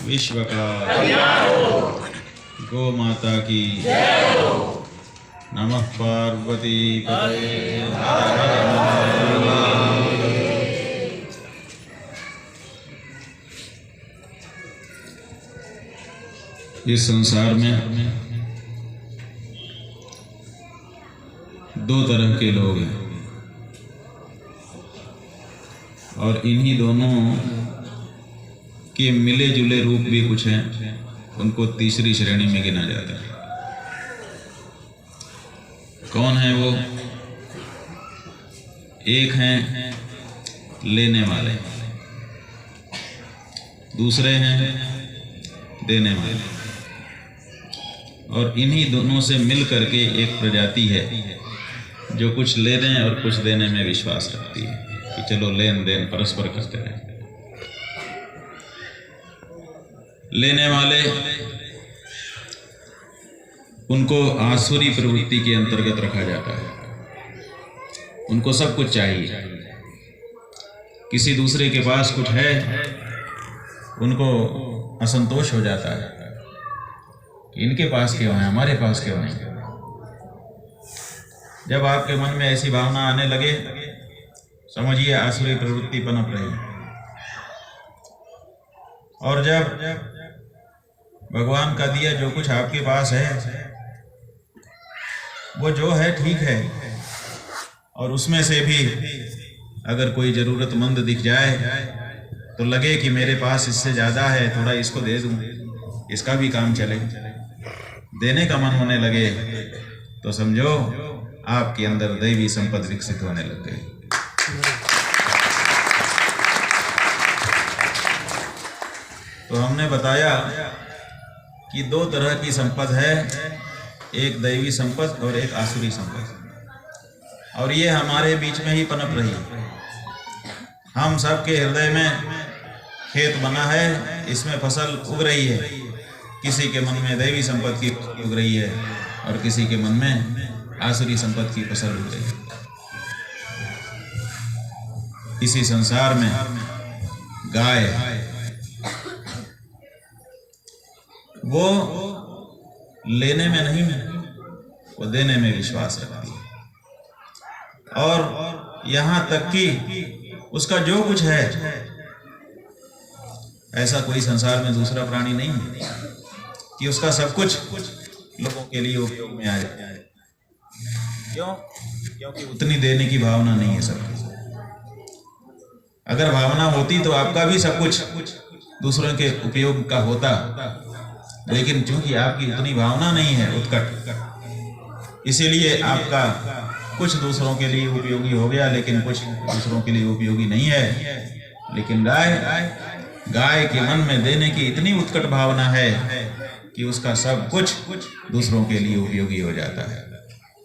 विश्व का गौ माता की नमः पार्वती पतये इस संसार में दो तरह के लोग हैं और इन्हीं दोनों के मिले जुले रूप भी कुछ हैं, उनको तीसरी श्रेणी में गिना जाता है। कौन है वो? एक हैं लेने वाले, दूसरे हैं देने वाले, और इन्हीं दोनों से मिल करके एक प्रजाति है जो कुछ लेने और कुछ देने में विश्वास रखती है कि चलो लेन देन परस्पर करते रहें। लेने वाले, उनको आसुरी प्रवृत्ति के अंतर्गत रखा जाता है। उनको सब कुछ चाहिए। किसी दूसरे के पास कुछ है, उनको असंतोष हो जाता है कि इनके पास क्यों है, हमारे पास क्यों नहीं। जब आपके मन में ऐसी भावना आने लगे, समझिए आसुरी प्रवृत्ति पनप रही। और जब भगवान का दिया जो कुछ आपके पास है, वो जो है ठीक है, और उसमें से भी अगर कोई जरूरतमंद दिख जाए तो लगे कि मेरे पास इससे ज्यादा है, थोड़ा इसको दे दूं, इसका भी काम चले, देने का मन होने लगे, तो समझो आपके अंदर दैवी संपत्ति विकसित होने लग गई। तो हमने बताया कि दो तरह की संपत्ति है, एक दैवी संपत्ति और एक आसुरी संपत्ति, और ये हमारे बीच में ही पनप रही है। हम सबके हृदय में खेत बना है, इसमें फसल उग रही है। किसी के मन में दैवी संपत्ति की फसल उग रही है और किसी के मन में आसुरी संपत्ति की फसल उग रही है। इसी संसार में गाय वो लेने में नहीं, वो देने में विश्वास रखती है, और यहाँ तक कि उसका जो कुछ है, ऐसा कोई संसार में दूसरा प्राणी नहीं है कि उसका सब कुछ लोगों के लिए उपयोग में आ जाए। क्यों? क्योंकि उतनी देने की भावना नहीं है सबकी। अगर भावना होती तो आपका भी सब कुछ दूसरों के उपयोग का होता, लेकिन चूंकि आपकी उतनी भावना नहीं है उत्कट, इसीलिए आपका कुछ दूसरों के लिए उपयोगी हो गया, लेकिन कुछ दूसरों के लिए उपयोगी नहीं है। लेकिन गाय के मन में देने की इतनी उत्कट भावना है कि उसका सब कुछ दूसरों के लिए उपयोगी हो जाता है।